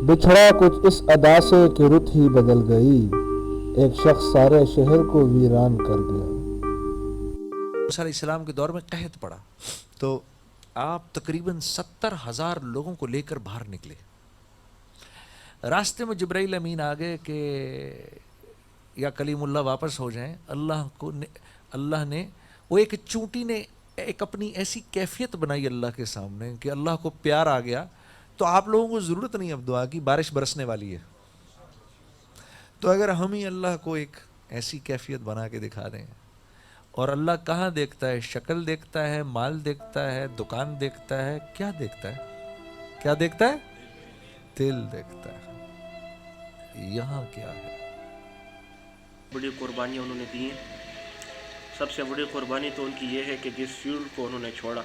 بچھڑا کچھ اس ادا سے کہ رت ہی بدل گئی، ایک شخص سارے شہر کو ویران کر گیا۔ موسیٰ علیہ السلام کے دور میں قحط پڑا تو آپ تقریباً 70,000 لوگوں کو لے کر باہر نکلے۔ راستے میں جبرائیل امین آ گئے کہ یا کلیم اللہ واپس ہو جائیں۔ اللہ نے وہ ایک چونٹی نے ایک اپنی ایسی کیفیت بنائی اللہ کے سامنے کہ اللہ کو پیار آ گیا، تو آپ لوگوں کو ضرورت نہیں اب دعا کی، بارش برسنے والی ہے۔ تو اگر ہم ہی اللہ کو ایک ایسی کیفیت بنا کے دکھا دیں، اور اللہ کہاں دیکھتا ہے؟ شکل دیکھتا ہے، مال دیکھتا ہے، دکان دیکھتا ہے، کیا دیکھتا ہے؟ کیا دیکھتا ہے؟ دل دیکھتا ہے۔ یہاں کیا ہے؟ بڑی قربانیاں انہوں نے دی ہیں۔ سب سے بڑی قربانی تو ان کی یہ ہے کہ جس فیلڈ کو انہوں نے چھوڑا،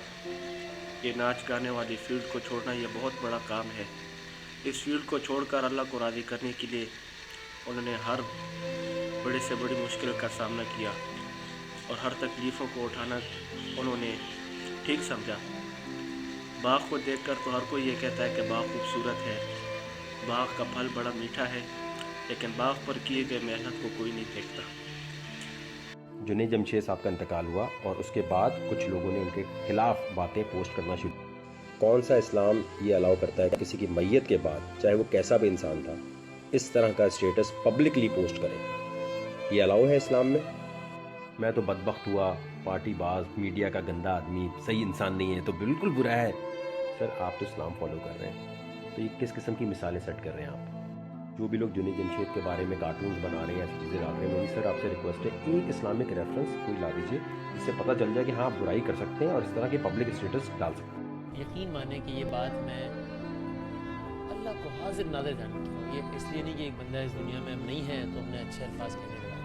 یہ ناچ گانے والی فیلڈ کو چھوڑنا یہ بہت بڑا کام ہے۔ اس فیلڈ کو چھوڑ کر اللہ کو راضی کرنے کے لیے انہوں نے ہر بڑے سے بڑی مشکل کا سامنا کیا، اور ہر تکلیفوں کو اٹھانا انہوں نے ٹھیک سمجھا۔ باغ کو دیکھ کر تو ہر کوئی یہ کہتا ہے کہ باغ خوبصورت ہے، باغ کا پھل بڑا میٹھا ہے، لیکن باغ پر کیے گئے محنت کو کوئی نہیں دیکھتا۔ جنید جمشید صاحب کا انتقال ہوا اور اس کے بعد کچھ لوگوں نے ان کے خلاف باتیں پوسٹ کرنا شروع۔ کون سا اسلام یہ الاؤ کرتا ہے کہ کسی کی میت کے بعد چاہے وہ کیسا بھی انسان تھا اس طرح کا اسٹیٹس پبلکلی پوسٹ کرے؟ یہ الاؤ ہے اسلام میں؟ میں تو بدبخت ہوا، پارٹی باز، میڈیا کا گندا آدمی، صحیح انسان نہیں ہے تو بالکل برا ہے۔ سر آپ تو اسلام فالو کر رہے ہیں، تو یہ کس قسم کی مثالیں سیٹ کر رہے ہیں آپ؟ جو بھی لوگ جنید جمشید کے بارے میں کارٹونز بنا رہے ہیں، ایسی چیزیں ڈال رہے ہیں، میری سر آپ سے ریکویسٹ ہے ایک اسلامک ریفرنس کوئی لا دیجیے جس سے پتہ چل جائے کہ ہاں آپ برائی کر سکتے ہیں اور اس طرح کے پبلک اسٹیٹس ڈال سکتے ہیں۔ یقین مانیں کہ یہ بات میں اللہ کو حاضر ناظر جانتا ہوں، یہ اس لیے نہیں کہ ایک بندہ اس دنیا میں نہیں ہے تو ہم نے اچھے الفاظ کہنے لگا۔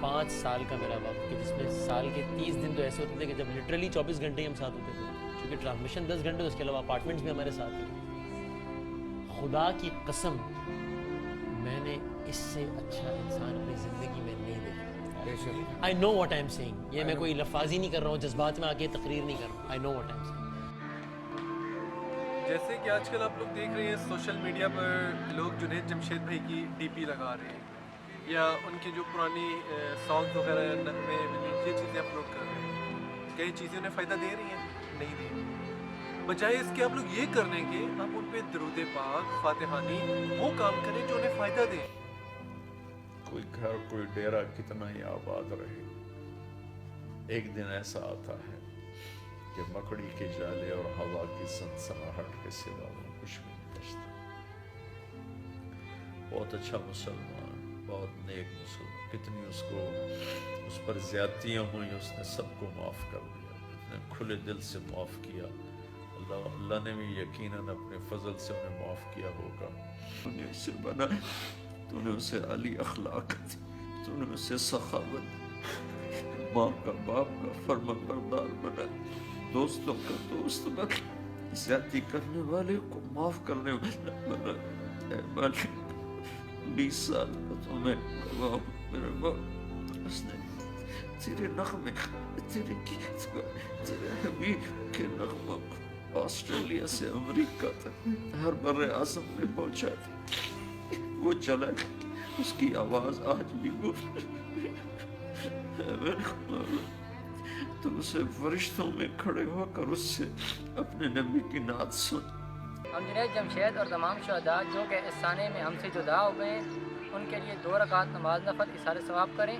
5 سال کا میرا وقت کہ جس میں سال کے 30 دن تو ایسے ہوتے تھے کہ جب لٹرلی 24 گھنٹے ہی ہم ساتھ ہوتے تھے، چونکہ ٹرانسمیشن 10 گھنٹے، اس کے علاوہ اپارٹمنٹس بھی ہمارے ساتھ ہیں۔ خدا کی قسم میں نے اس سے اچھا انسان اپنی زندگی میں نہیں دیکھا۔ I know what I'm saying، یہ میں کوئی لفاظی نہیں کر رہا ہوں، جذبات میں آ کے تقریر نہیں کر رہا ہوں۔ I know what I'm saying۔ جیسے کہ آج کل آپ لوگ دیکھ رہے ہیں سوشل میڈیا پر لوگ جنید جمشید بھائی کی ڈی پی لگا رہے ہیں، یا ان کی جو پرانی سانگ وغیرہ نغمے یہ چیزیں اپلوڈ کر رہے ہیں۔ کئی چیزیں انہیں فائدہ دے رہی ہیں؟ نہیں دے رہی۔ بجائے اس کے آپ لوگ یہ کرنے کے آپ ان پہ درود پاک، فاتحانی وہ کام کریں جو انہیں فائدہ دیں۔ کوئی گھر کوئی ڈیرا کتنا ہی آباد رہے، ایک دن ایسا آتا ہے کہ مکڑی کے جالے اور ہوا کی سنسناہٹ کے سوا وہ کچھ بھی نہیں بچتا۔ بہت اچھا مسلمان، بہت نیک مسلمان، کتنی اس پر زیادتیاں ہوئیں، اس نے سب کو معاف کر دیا، اتنے کھلے دل سے معاف کیا۔ اللہ نے بھی یقیناً اپنے فضل سے انہیں معاف کیا ہوگا۔ تو نے اسے بنا، تو نے اسے عالی اخلاق دی، تو نے اسے سخاوت، ماں کا باپ کا فرمانبردار بنا، دوستوں کا دوست بنا، زیادتی کرنے والے کو معاف کرنے والا بنا۔ اے مالک 20 سال کا تو میں گواہ ہوں میرے باپ، اس نے تیرے نغمے، تیرے گیت کو، تیرے حبیب کے نغموں کو آسٹریلیا سے امریکہ تک ہر بر اعظم میں پہنچا دی۔ وہ چلا گیا، اس کی آواز آج بھی گونج، تو اسے فرشتوں میں کھڑے ہو کر اس سے اپنے نبی کی نعت سن۔ ہم جنید جمشید اور تمام شہداء جو کہ اس سانے میں ہم سے جدا ہو گئے ہیں، ان کے لیے 2 رکعت نماز نفل اثار ثواب کریں۔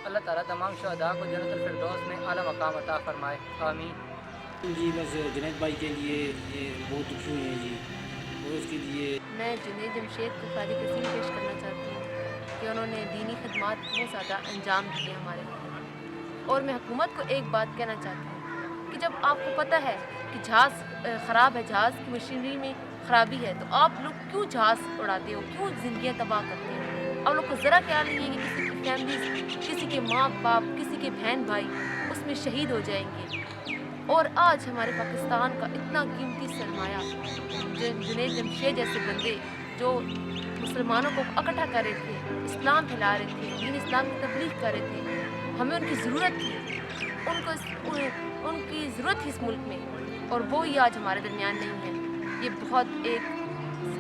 اللہ تعالیٰ تمام شہداء کو جنت الفردوس میں اعلیٰ مقام عطا فرمائے، آمین۔ جی بس جنید بھائی کے لیے یہ بہت دکھی ہوئی ہیں جی، اور اس کے لیے میں جنید جمشید کو خراج تحسین پیش کرنا چاہتی ہوں کہ انہوں نے دینی خدمات بہت زیادہ انجام دیے ہمارے لیے، اور میں حکومت کو ایک بات کہنا چاہتی ہوں کہ جب آپ کو پتہ ہے کہ جہاز خراب ہے، جہاز کی مشینری میں خرابی ہے، تو آپ لوگ کیوں جہاز اڑاتے ہو، کیوں زندگیاں تباہ کرتے ہو؟ آپ لوگ کو ذرا خیال نہیں ہے کہ کسی کی فیملیز، کسی کے ماں باپ، کسی کے بہن بھائی اس میں شہید ہو جائیں گے۔ اور آج ہمارے پاکستان کا اتنا قیمتی سرمایہ، جنید جمشید جیسے بندے جو مسلمانوں کو اکٹھا کر رہے تھے، اسلام پھیلا رہے تھے، دین اسلام کی تبلیغ کر رہے تھے، ہمیں ان کی ضرورت تھی، ان کی ضرورت تھی اس ملک میں، اور وہی آج ہمارے درمیان نہیں ہے۔ یہ بہت ایک